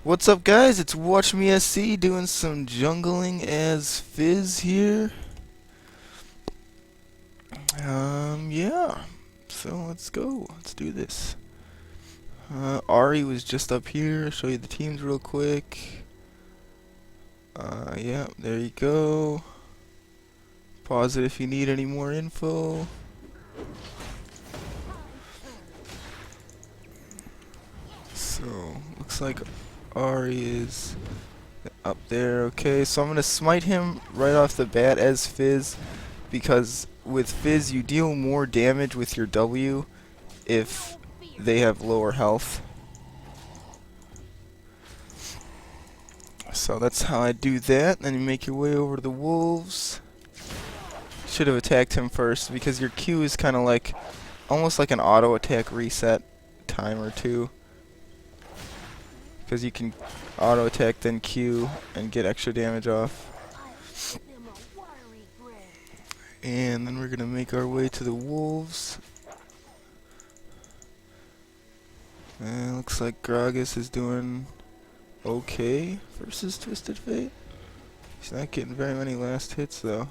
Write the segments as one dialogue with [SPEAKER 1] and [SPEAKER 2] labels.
[SPEAKER 1] What's up, guys? It's Watch Me SC doing some jungling as Fizz here. Yeah. So let's go. Let's do this. Ari was just up here. I'll show you the teams real quick. Yeah, there you go. Pause it if you need any more info. So, looks like Ari is up there. Okay, so I'm gonna smite him right off the bat as Fizz, because with Fizz you deal more damage with your W if they have lower health. So that's how I do that. Then you make your way over to the wolves. Should have attacked him first because your Q is kind of like almost like an auto attack reset timer too. Because you can auto attack then Q and get extra damage off. And then we're gonna make our way to the wolves. And looks like Gragas is doing okay versus Twisted Fate. He's not getting very many last hits though.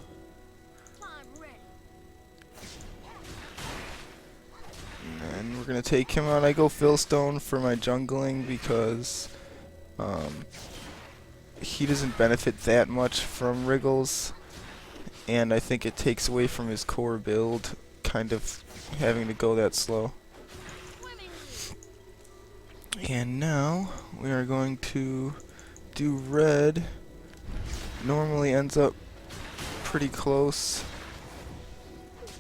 [SPEAKER 1] And we're gonna take him out. I go Philstone for my jungling because he doesn't benefit that much from Wriggles, and I think it takes away from his core build, kind of having to go that slow. And now we are going to do red. Normally ends up pretty close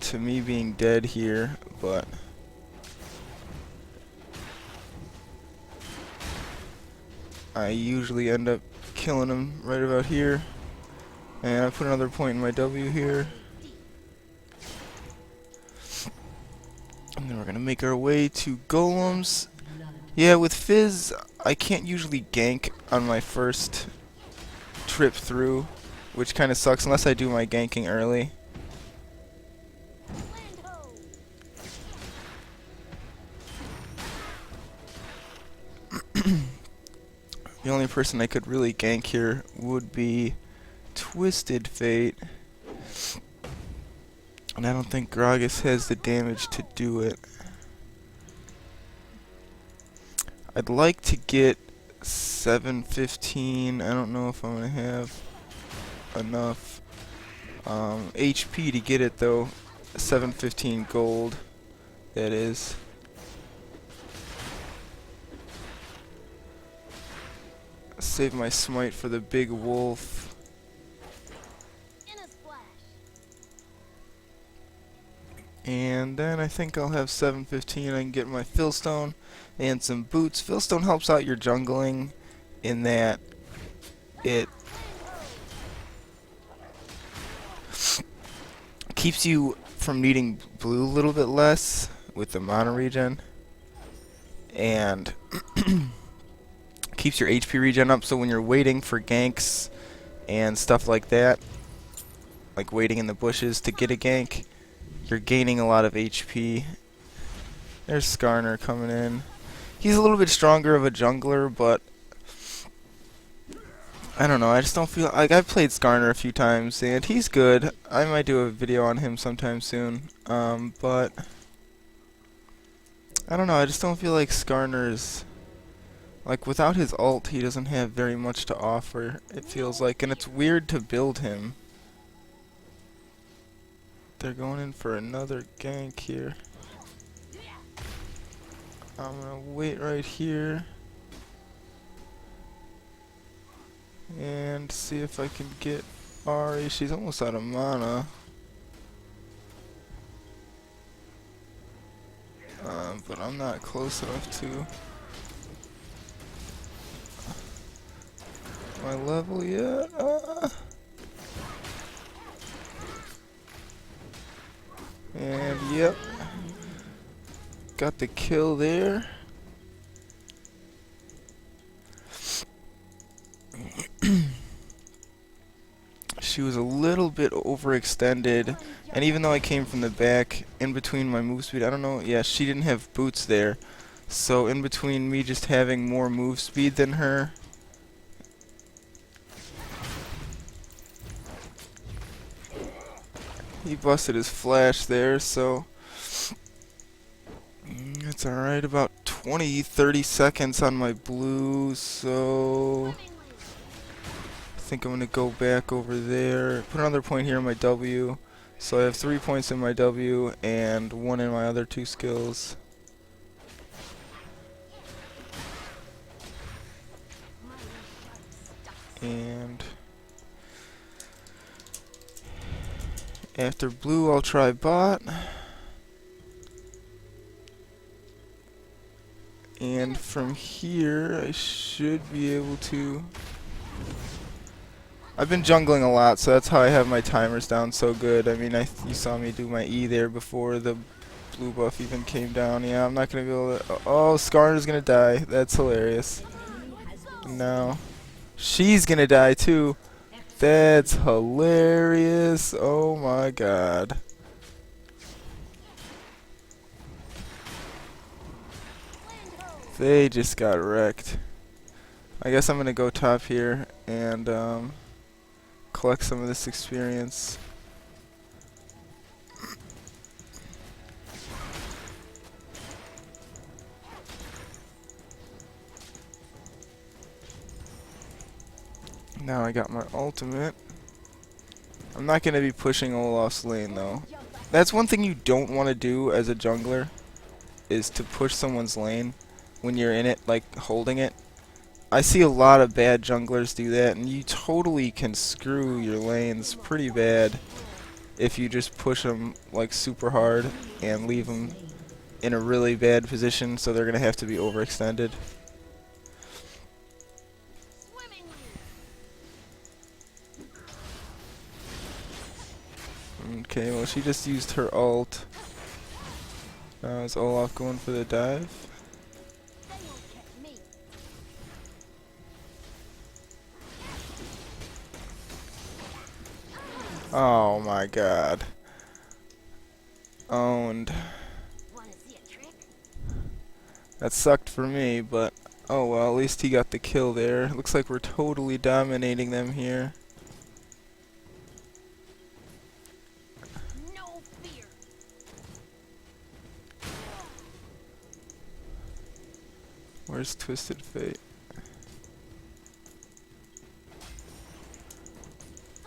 [SPEAKER 1] to me being dead here, but I usually end up killing him right about here. And I put another point in my W here. And then we're gonna make our way to golems. Yeah, with Fizz, I can't usually gank on my first trip through, which kind of sucks unless I do my ganking early. The only person I could really gank here would be Twisted Fate. And I don't think Gragas has the damage to do it. I'd like to get 715. I don't know if I'm going to have enough HP to get it though. 715 gold, that is. Save my smite for the big wolf. And then I think I'll have 715. I can get my Philstone and some boots. Philstone helps out your jungling in that it keeps you from needing blue a little bit less with the mana regen, and keeps your HP regen up, so when you're waiting for ganks and stuff like that, like waiting in the bushes to get a gank, you're gaining a lot of HP. There's Skarner coming in. He's a little bit stronger of a jungler, but I don't know, I just don't feel like I've played Skarner a few times and he's good. I might do a video on him sometime soon. But I don't know, I just don't feel like Skarner's, like, without his ult, he doesn't have very much to offer, it feels like, and it's weird to build him. They're going in for another gank here. I'm gonna wait right here and see if I can get Ari. She's almost out of mana. But I'm not close enough to my level yet. And yep, got the kill there. She was a little bit overextended, and even though I came from the back, in between my move speed, I don't know, yeah, she didn't have boots there. So in between me just having more move speed than her He busted his flash there, so it's alright. About 20-30 seconds on my blue, so I think I'm going to go back over there. Put another point here in my W. So I have 3 points in my W and 1 in my other 2 skills. And after blue, I'll try bot. And from here, I should be able to... I've been jungling a lot, so that's how I have my timers down so good. I mean, you saw me do my E there before the blue buff even came down. Yeah, I'm not going to be able to... Oh, Skarner's going to die. That's hilarious. No. She's going to die, too. That's hilarious. Oh, my God. They just got wrecked. I guess I'm going to go top here and collect some of this experience. Now I got my ultimate. I'm not going to be pushing Olaf's lane though. That's one thing you don't want to do as a jungler, is to push someone's lane when you're in it, like holding it. I see a lot of bad junglers do that, and you totally can screw your lanes pretty bad if you just push them like super hard and leave them in a really bad position, so they're going to have to be overextended. Okay, well she just used her ult. Now is Olaf going for the dive? Oh my God. Owned. That sucked for me, but oh well, at least he got the kill there. Looks like we're totally dominating them here. Where's Twisted Fate?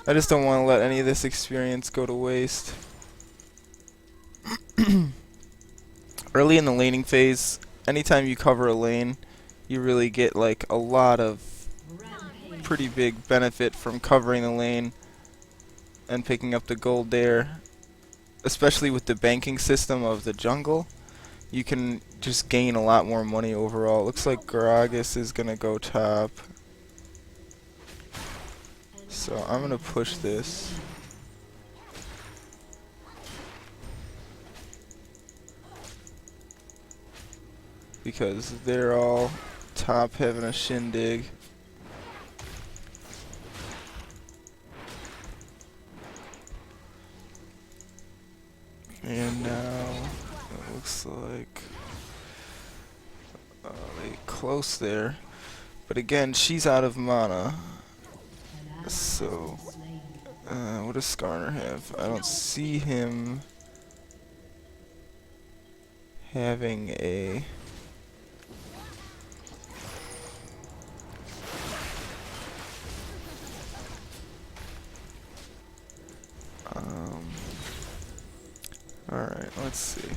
[SPEAKER 1] I just don't want to let any of this experience go to waste. Early in the laning phase, anytime you cover a lane, you really get like a lot of pretty big benefit from covering the lane and picking up the gold there. Especially with the banking system of the jungle, you can just gain a lot more money overall. Looks like Gragas is gonna go top. So I'm gonna push this. Because they're all top having a shindig. And now it looks like they close there. But again, she's out of mana. So, what does Skarner have? I don't see him having a... Alright, let's see.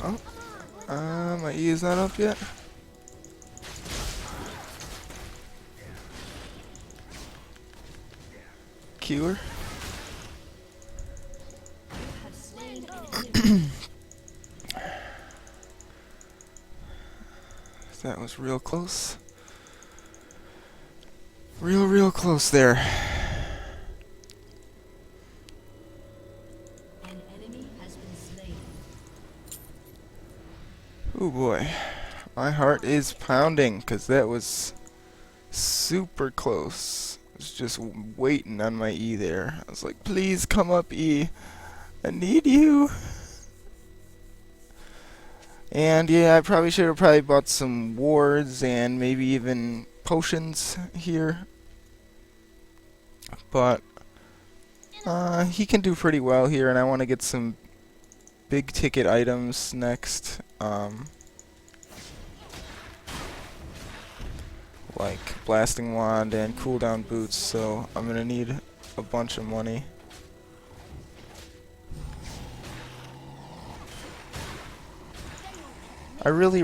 [SPEAKER 1] Oh, my E is not up yet. Q her. That was real close. Real close there.
[SPEAKER 2] An enemy has been slain.
[SPEAKER 1] Oh boy. My heart is pounding because that was super close. I was just waiting on my E there. I was like, please come up, E. I need you. And yeah, I probably should have bought some wards and maybe even potions here. But he can do pretty well here, and I want to get some big ticket items next. Like blasting wand and cooldown boots, so I'm gonna need a bunch of money. I really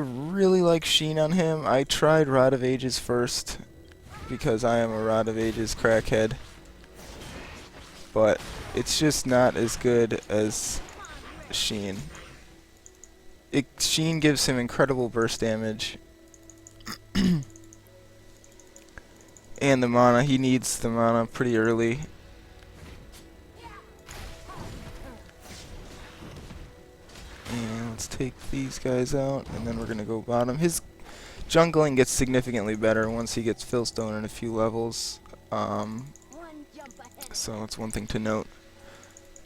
[SPEAKER 1] like Sheen on him. I tried Rod of Ages first because I am a Rod of Ages crackhead, but it's just not as good as Sheen. Sheen gives him incredible burst damage. And the mana, he needs the mana pretty early. And let's take these guys out, and then we're going to go bottom. His jungling gets significantly better once he gets Fillstone in a few levels. So that's one thing to note.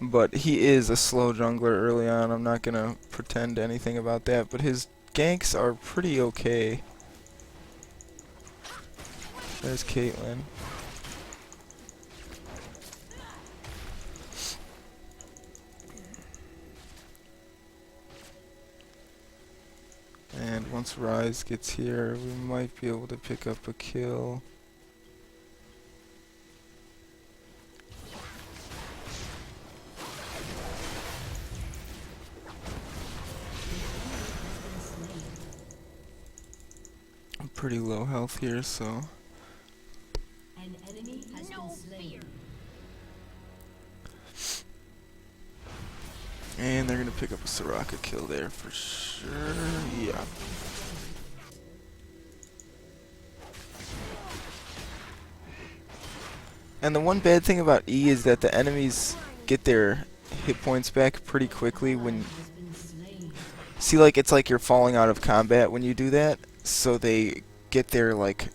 [SPEAKER 1] But he is a slow jungler early on. I'm not going to pretend anything about that. But his ganks are pretty okay. There's Caitlyn. And once Rise gets here, we might be able to pick up a kill. I'm pretty low health here, so...
[SPEAKER 2] An enemy has been slain.
[SPEAKER 1] And they're gonna pick up a Soraka kill there for sure. Yeah. And the one bad thing about E is that the enemies get their hit points back pretty quickly when... See, like, it's like you're falling out of combat when you do that, so they get their, like,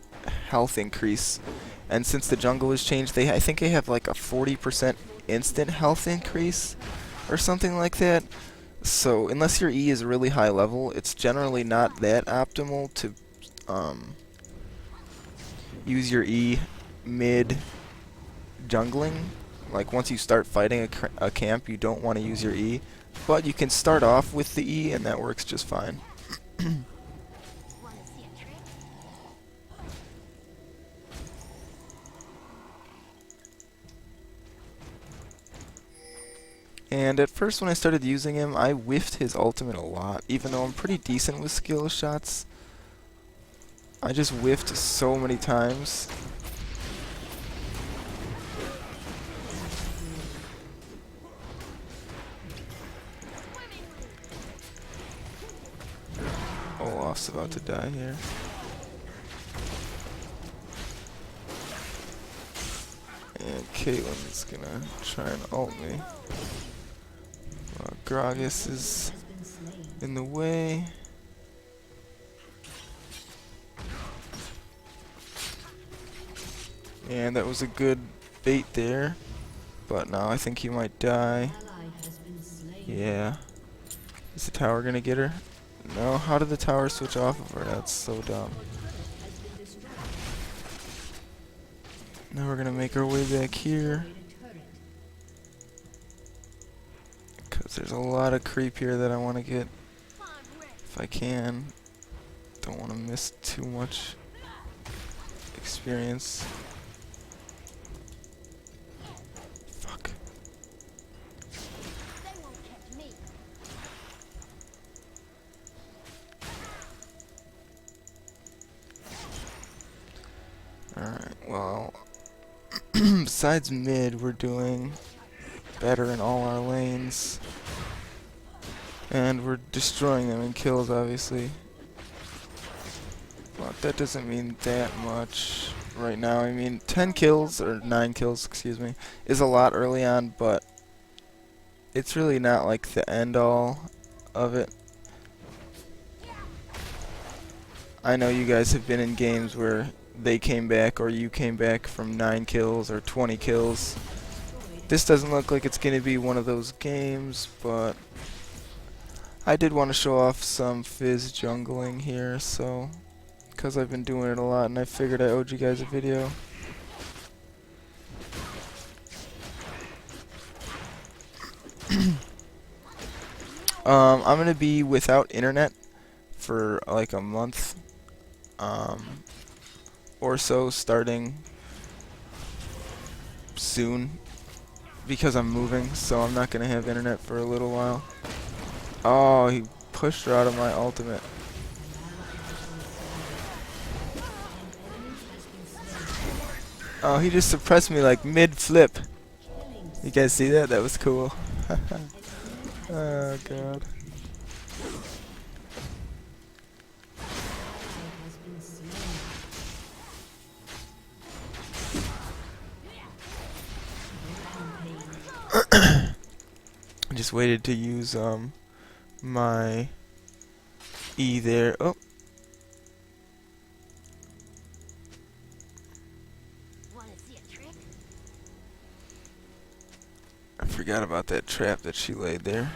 [SPEAKER 1] health increase. And since the jungle has changed, I think they have like a 40% instant health increase or something like that. So unless your E is really high level, it's generally not that optimal to use your E mid jungling. Like once you start fighting a camp, you don't want to use your E, but you can start off with the E and that works just fine. And at first when I started using him, I whiffed his ultimate a lot. Even though I'm pretty decent with skill shots, I just whiffed so many times. Olaf's about to die here. And Caitlyn's gonna try and ult me. Gragas is in the way. And that was a good bait there. But now I think he might die. Yeah. Is the tower gonna get her? No, how did the tower switch off of her? That's so dumb. Now we're gonna make our way back here. Because there's a lot of creep here that I want to get if I can. Don't want to miss too much experience. Fuck. Alright, well, besides mid, we're doing better in all our lanes. And we're destroying them in kills, obviously. But that doesn't mean that much right now. I mean, 10 kills, or 9 kills, excuse me, is a lot early on, but it's really not like the end-all of it. I know you guys have been in games where they came back, or you came back from 9 kills, or 20 kills. This doesn't look like it's going to be one of those games, but I did want to show off some Fizz jungling here, so because I've been doing it a lot and I figured I owed you guys a video. I'm gonna be without internet for like a month or so, starting soon, because I'm moving, so I'm not gonna have internet for a little while. Oh, he pushed her out of my ultimate. Oh, he just suppressed me like mid-flip. You guys see that? That was cool. Oh god. I just waited to use my E there. Oh. I forgot about that trap that she laid there.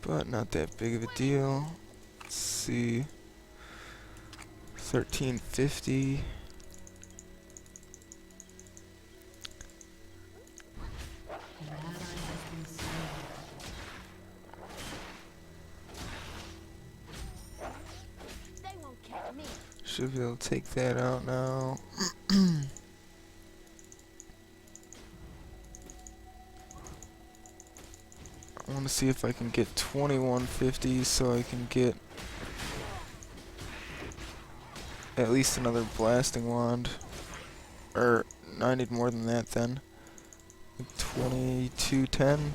[SPEAKER 1] But not that big of a deal. Let's see. 1350. Should be able to take that out now. I want to see if I can get 2150 so I can get at least another blasting wand. Or, no, I need more than that then. 2210.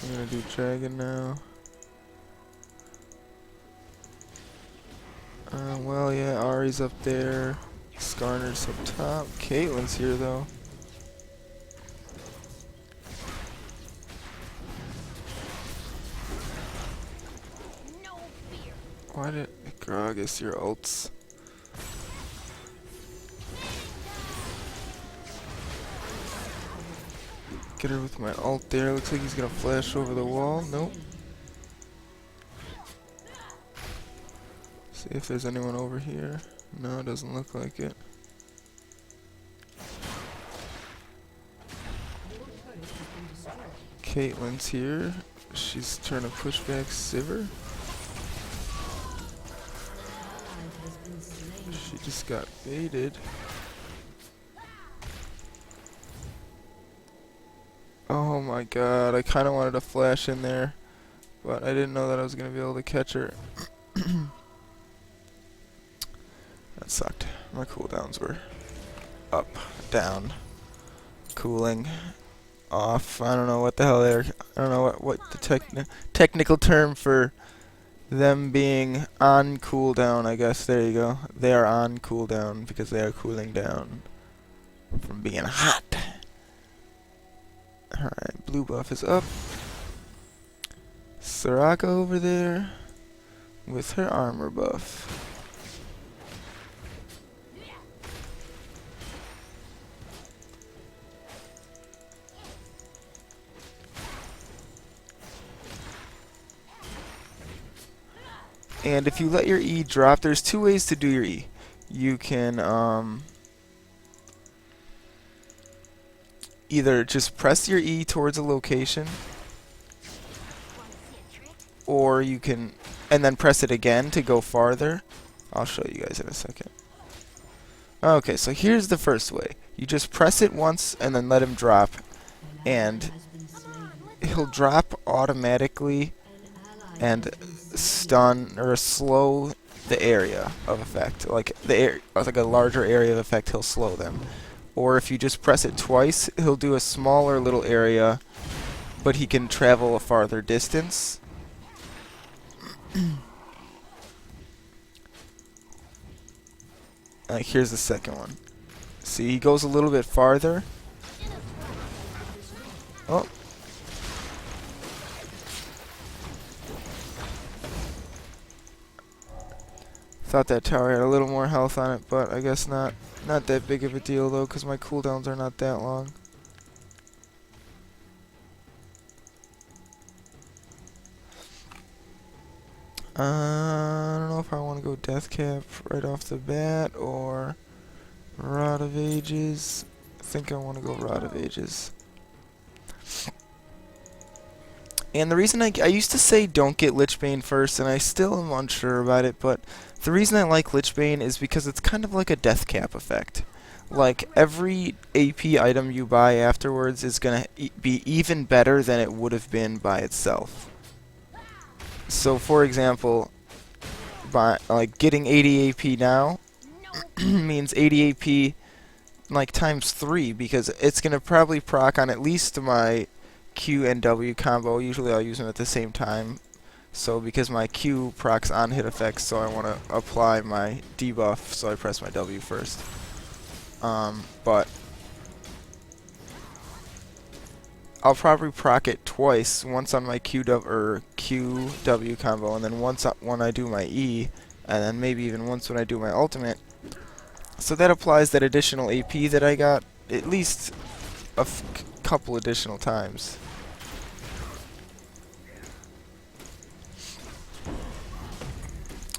[SPEAKER 1] I'm gonna do dragon now. Well, yeah, Ari's up there. Skarner's up top. Caitlyn's here though. Why did Gragas your ults? Get her with my ult there. Looks like he's gonna flash over the wall. Nope. See if there's anyone over here. No, it doesn't look like it. Caitlyn's here. She's trying to push back Sivir. She just got baited. Oh my god, I kind of wanted to flash in there, but I didn't know that I was going to be able to catch her. That sucked. My cooldowns were up, down, cooling, off. I don't know what the hell they're... I don't know what the technical term for them being on cooldown, I guess. There you go. They are on cooldown because they are cooling down from being hot. Alright, blue buff is up. Soraka over there with her armor buff. And if you let your E drop, there's two ways to do your E. You can either just press your E towards a location, or you can, and then press it again to go farther. I'll show you guys in a second. Okay, so here's the first way. You just press it once and then let him drop, and he'll drop automatically and stun or slow the area of effect. Like like a larger area of effect, he'll slow them. Or if you just press it twice, he'll do a smaller little area, but he can travel a farther distance. Here's the second one. See, he goes a little bit farther. Oh. Thought that tower had a little more health on it, but I guess not. Not that big of a deal though, because my cooldowns are not that long. I don't know if I want to go Death Cap right off the bat or Rod of Ages. I think I want to go Rod of Ages. And the reason I used to say don't get Lich Bane first, and I still am unsure about it, but the reason I like Lich Bane is because it's kind of like a death cap effect. Like, every AP item you buy afterwards is going to be even better than it would have been by itself. So, for example, getting 80 AP now means 80 AP like times 3, because it's going to probably proc on at least my Q and W combo. Usually I'll use them at the same time. So because my Q procs on hit effects, so I want to apply my debuff, so I press my W first. But I'll probably proc it twice, once on my QW combo, and then once when I do my E, and then maybe even once when I do my ultimate. So that applies that additional AP that I got at least a couple additional times.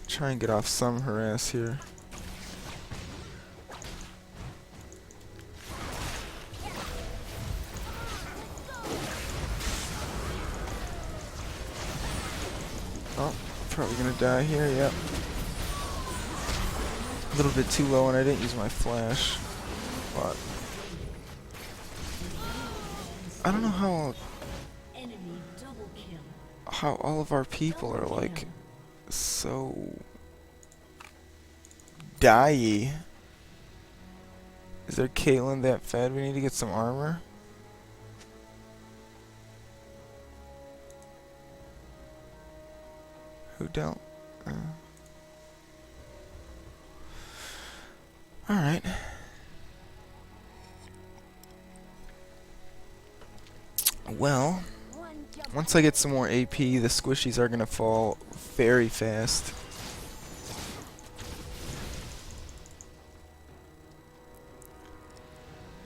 [SPEAKER 1] Try and get off some harass here. Oh, probably gonna die here, yep. A little bit too low, and I didn't use my flash. But I don't know how all of our people are like so die-y. Is there Caitlyn that fed? We need to get some armor. Who don't? Alright. Well, once I get some more AP, the squishies are going to fall very fast.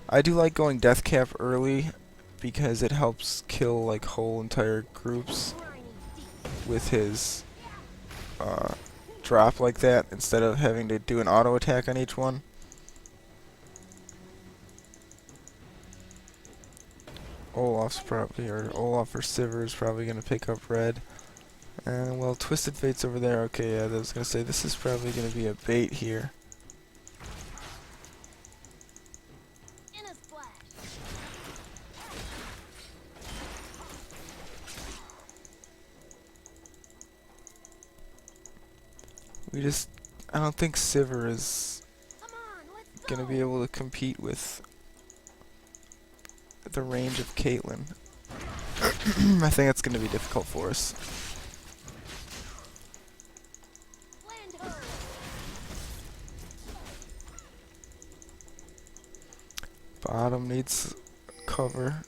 [SPEAKER 1] I do like going Death Cap early because it helps kill like whole entire groups with his drop like that instead of having to do an auto attack on each one. Olaf's probably, or Olaf or Sivir is probably going to pick up red. And well, Twisted Fate's over there. Okay, yeah, I was going to say this is probably going to be a bait here. I don't think Sivir is going to be able to compete with the range of Caitlyn. I think that's going to be difficult for us. Bottom needs cover.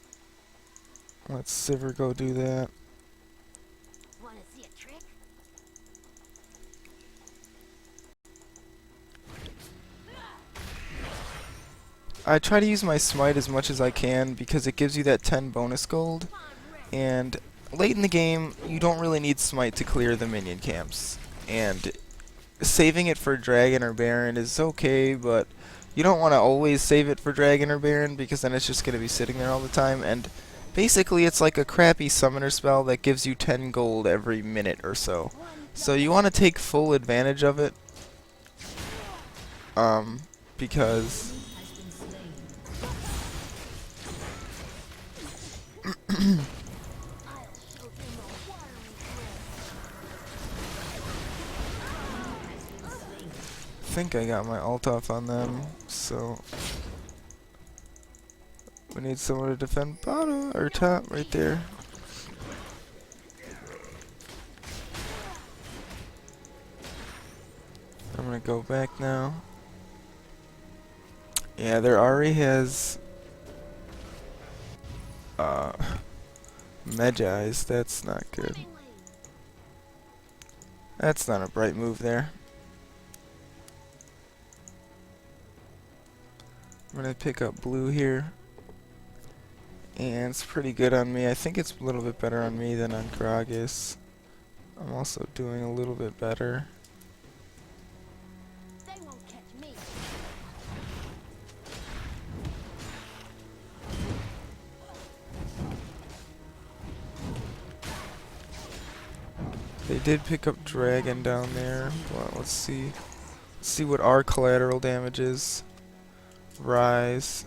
[SPEAKER 1] Let Sivir go do that.
[SPEAKER 3] Wanna see a trick?
[SPEAKER 1] I try to use my smite as much as I can because it gives you that 10 bonus gold, and late in the game you don't really need smite to clear the minion camps, and saving it for dragon or baron is okay, but you don't want to always save it for dragon or baron because then it's just going to be sitting there all the time, and basically it's like a crappy summoner spell that gives you 10 gold every minute or so. So you want to take full advantage of it, because I think I got my ult off on them, so we need someone to defend bottom or top right there. I'm gonna go back now. Yeah, there already has Magi's. That's not good. That's not a bright move there. I'm gonna pick up blue here, and it's pretty good on me. I think it's a little bit better on me than on Gragas. I'm also doing a little bit better.
[SPEAKER 3] They won't catch me.
[SPEAKER 1] They did pick up Dragon down there. Well, let's see. Let's see what our collateral damage is. Rise.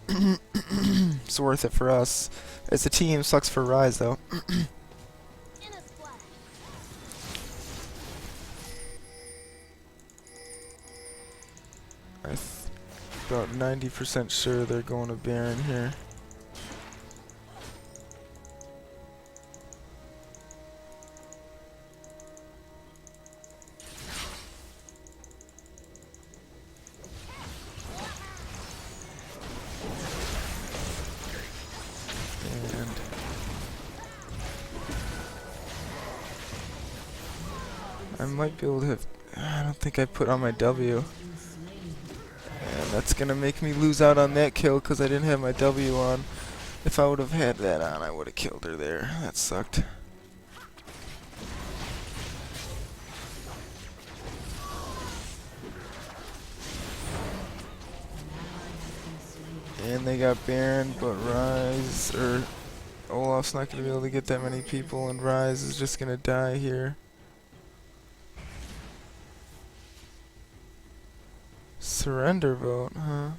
[SPEAKER 1] It's worth it for us. As a team, sucks for Rise though.
[SPEAKER 3] In a splash.
[SPEAKER 1] About 90% sure they're going to Baron here. And I might be able to have... I don't think I put on my W. And that's gonna make me lose out on that kill because I didn't have my W on. If I would have had that on, I would have killed her there. That sucked. And they got Baron, but Rise, or Olaf's not gonna be able to get that many people, and Rise is just gonna die here. Surrender vote, huh?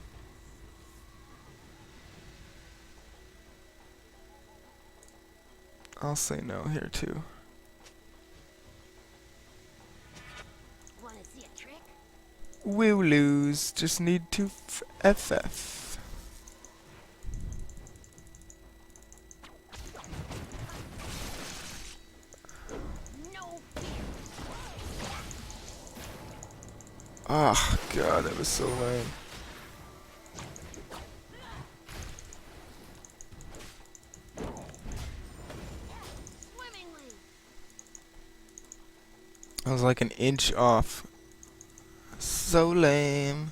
[SPEAKER 1] I'll say no here too.
[SPEAKER 3] Wanna see a trick?
[SPEAKER 1] We'll lose. Just need to FF.
[SPEAKER 3] No fear.
[SPEAKER 1] Ah, God, that was so lame.
[SPEAKER 3] Swimmingly.
[SPEAKER 1] I was like an inch off. So lame.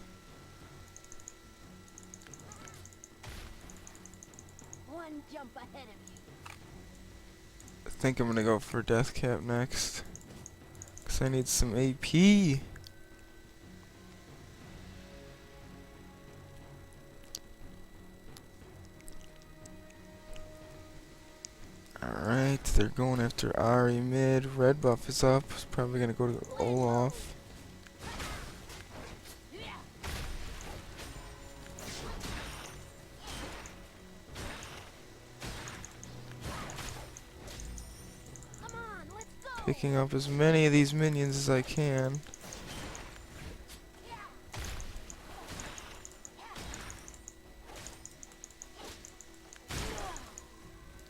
[SPEAKER 3] One jump ahead of you.
[SPEAKER 1] I think I'm gonna go for Death Cap next. 'Cause I need some AP. Alright, they're going after Ari mid. Red buff is up. It's probably gonna go to Olaf.
[SPEAKER 3] Come on, let's go.
[SPEAKER 1] Picking up as many of these minions as I can.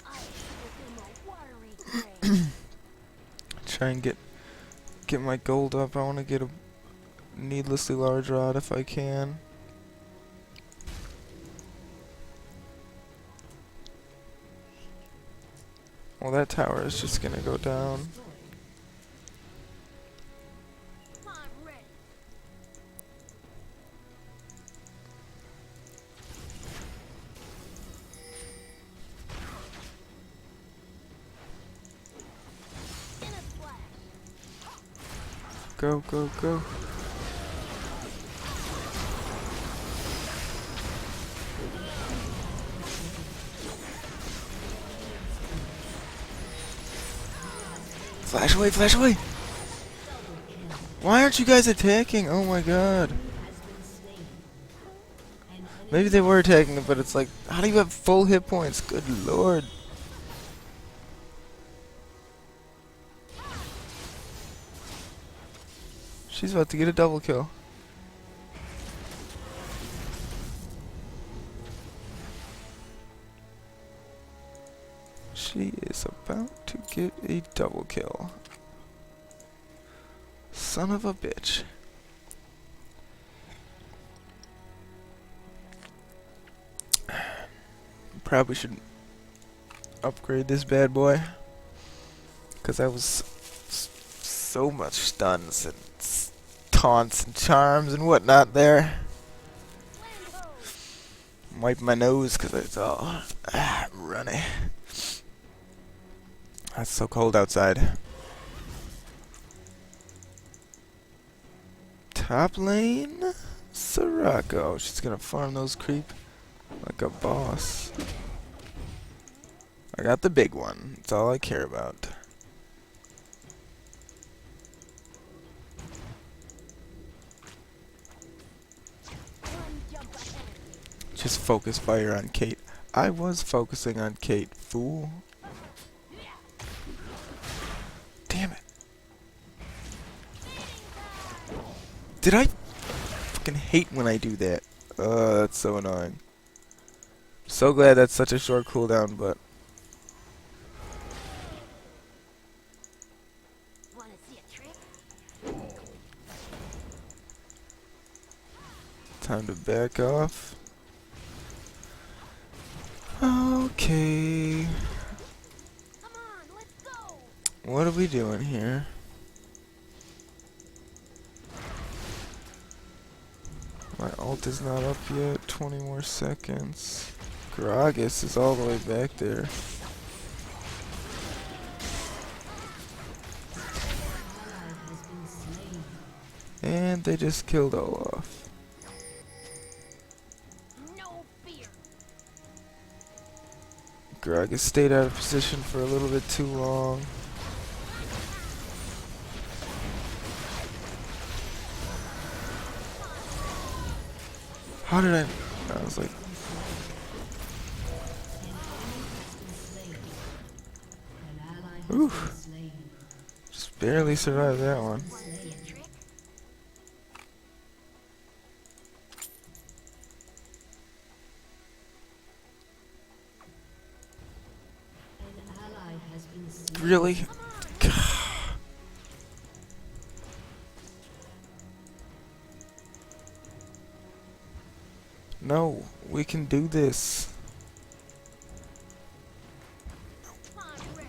[SPEAKER 3] I give him a watery grave.
[SPEAKER 1] Try and get my gold up. I want to get a needlessly large rod if I can. Well, that tower is just gonna go down.
[SPEAKER 3] I'm ready. In a splash.
[SPEAKER 1] Go, go, go. Flash away, flash away! Why aren't you guys attacking? Oh my god. Maybe they were attacking it, but it's like, how do you have full hit points? Good lord. She's about to get a double kill. She is about to get a double kill. Son of a bitch. Probably should upgrade this bad boy. Because I was so much stuns and taunts and charms and whatnot there. Wipe my nose because it's all runny. It's so cold outside. Top lane, Sirocco. She's gonna farm those creep like a boss. I got the big one. That's all I care about.
[SPEAKER 3] One jump ahead.
[SPEAKER 1] Just focus fire on Kate. I was focusing on Kate, fool. Damn it. Did I fucking hate when I do that? That's so annoying. So glad that's such a short cooldown, but
[SPEAKER 3] Wanna see a trick?
[SPEAKER 1] time to back off. Okay.
[SPEAKER 3] Come on, let's go.
[SPEAKER 1] What are we doing here? My ult is not up yet. 20 more seconds. Gragas is all the way back there. And they just killed Olaf.
[SPEAKER 3] No fear.
[SPEAKER 1] Gragas stayed out of position for a little bit too long. How did I was like, ooh, just barely survived that one.
[SPEAKER 3] Wanna see a trick?
[SPEAKER 2] An ally has been slain.
[SPEAKER 1] Really? No, we can do this.
[SPEAKER 3] Come on, Rick.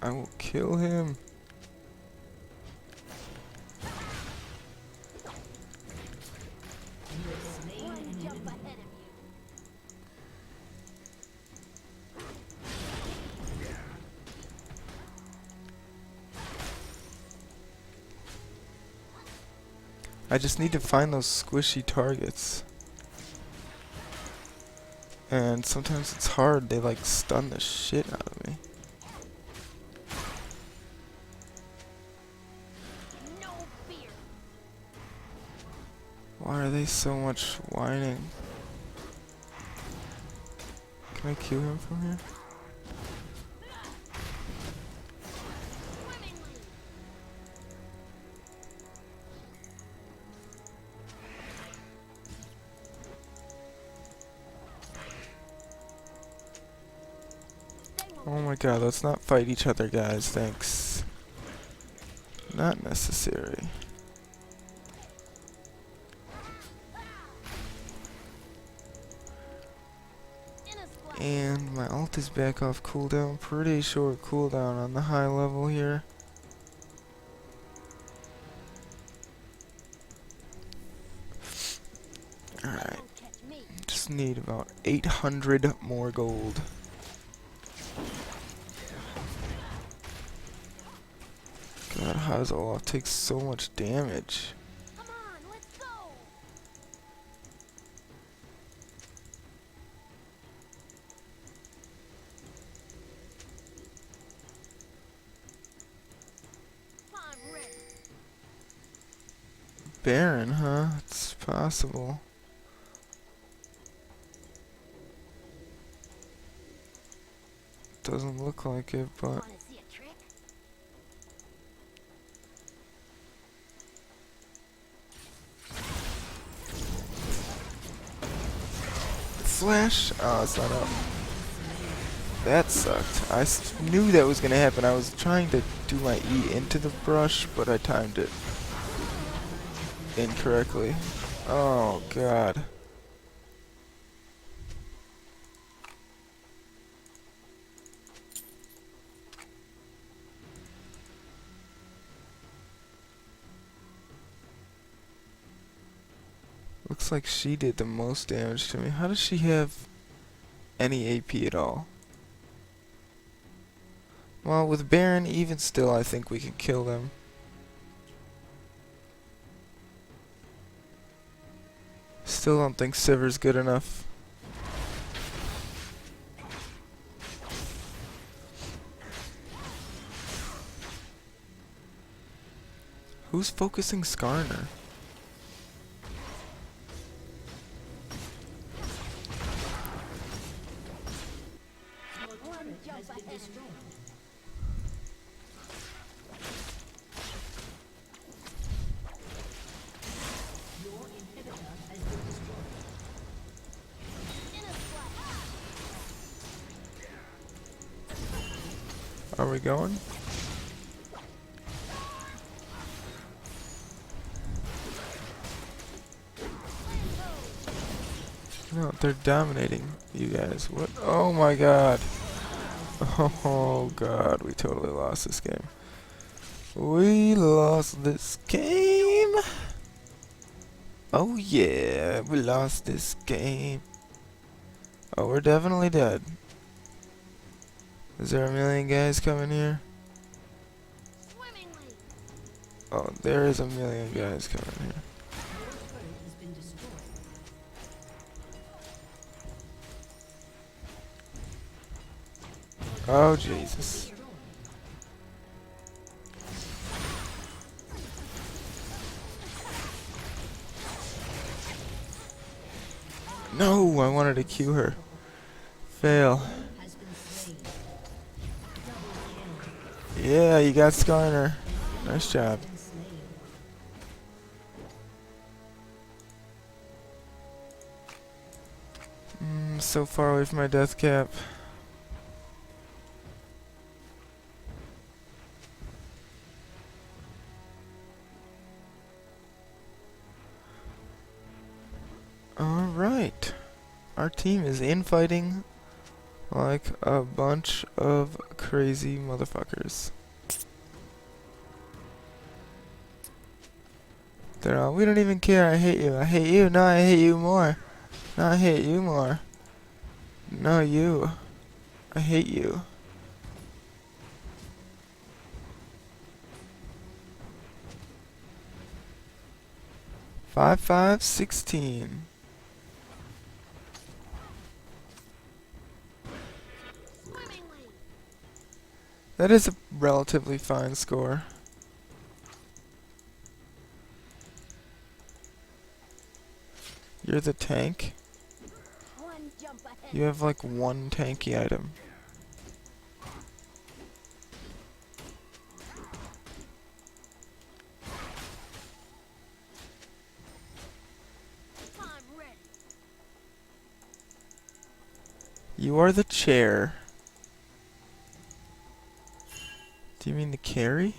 [SPEAKER 1] I will kill him.
[SPEAKER 3] One jump ahead of you.
[SPEAKER 1] I just need to find those squishy targets. And sometimes it's hard, they like stun the shit out of me.
[SPEAKER 3] No fear.
[SPEAKER 1] Why are they so much whining? Can I kill him from here?
[SPEAKER 3] Swimmingly.
[SPEAKER 1] Oh my god, let's not fight each other, guys, thanks. Not necessary.
[SPEAKER 3] In a squad.
[SPEAKER 1] And my ult is back off cooldown. Pretty short cooldown on the high level here. Alright,
[SPEAKER 3] Don't catch me.
[SPEAKER 1] just need about 800 more gold. God, how does Olaf take so much damage?
[SPEAKER 3] Come on, let's go. Come on, Rick.
[SPEAKER 1] Baron, huh? It's possible. Doesn't look like it, but
[SPEAKER 3] Wanna see a trick?
[SPEAKER 1] flash. Oh, it's not up. That sucked. I knew that was gonna happen. I was trying to do my E into the brush, but I timed it incorrectly. Oh god. Looks like she did the most damage to me. How does she have any AP at all? Well, with Baron, even still, I think we can kill them. Still don't think Sivir's good enough. Who's focusing Skarner?
[SPEAKER 2] One jump ahead. Your inhibitor has been destroyed.
[SPEAKER 1] Are we going? No, they're dominating you guys. What? Oh my god. Oh god, we totally lost this game. We lost this game. Oh yeah, we lost this game. Oh, we're definitely dead. Is there a million guys coming here?
[SPEAKER 3] Swimmingly.
[SPEAKER 1] Oh, there is a million guys coming here.
[SPEAKER 2] Your turret has been destroyed.
[SPEAKER 1] Oh Jesus. No, I wanted to Q her. Fail.
[SPEAKER 2] Has been slain.
[SPEAKER 1] Yeah, you got Skarner. Nice job.
[SPEAKER 2] Been slain.
[SPEAKER 1] So far away from my death cap. Alright. Our team is infighting like a bunch of crazy motherfuckers. They're all, we don't even care, I hate you, I hate you, no I hate you more. No, I hate you more. No, you. I hate you. Five, 16.
[SPEAKER 3] Swimmingly.
[SPEAKER 1] That is a relatively fine score. You're the tank?
[SPEAKER 3] One jump ahead.
[SPEAKER 1] You have like one tanky item.
[SPEAKER 3] I'm ready.
[SPEAKER 1] You are the chair. Do you mean the carry?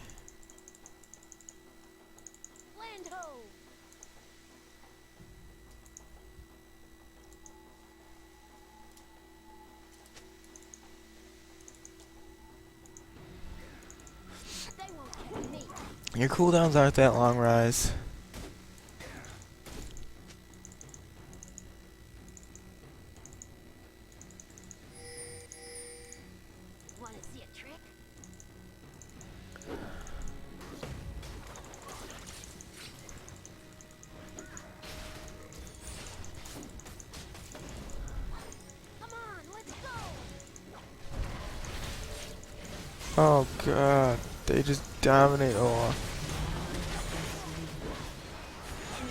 [SPEAKER 3] Land ho. They won't catch me.
[SPEAKER 1] Your cooldowns aren't that long, Rise.
[SPEAKER 3] Wanna see a trick? Come on, let's go.
[SPEAKER 1] Oh god, they just dominate Olaf.
[SPEAKER 2] You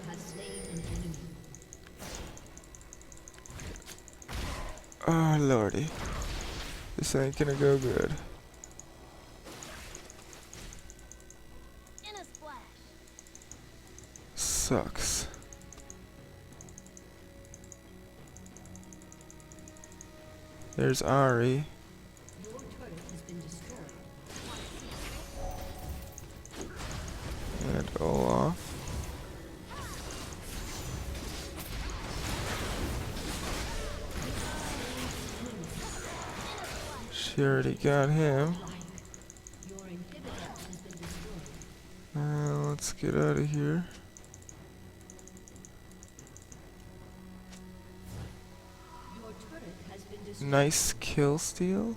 [SPEAKER 2] have slain an enemy.
[SPEAKER 1] Oh lordy. This ain't gonna go good.
[SPEAKER 3] In a splash.
[SPEAKER 1] Sucks. There's Ari.
[SPEAKER 2] Your turret has been destroyed.
[SPEAKER 1] And Olaf. She already got him.
[SPEAKER 2] Your inhibitor has been destroyed.
[SPEAKER 1] Let's get out of here.
[SPEAKER 2] Your turret has been destroyed.
[SPEAKER 1] Nice kill steal.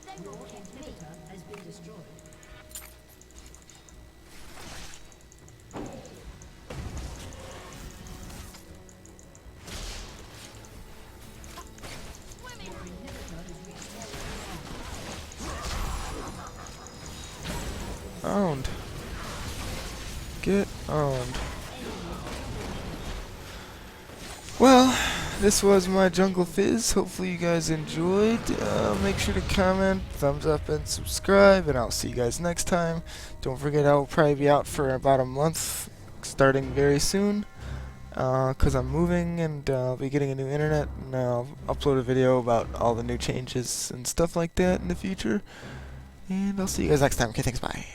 [SPEAKER 3] They
[SPEAKER 1] owned. Get owned. Well, this was my Jungle Fizz. Hopefully you guys enjoyed. Make sure to comment, thumbs up, and subscribe, and I'll see you guys next time. Don't forget I'll probably be out for about a month, starting very soon, because I'm moving and I'll be getting a new internet, and I'll upload a video about all the new changes and stuff like that in the future. And I'll see you guys next time. Okay, thanks, bye.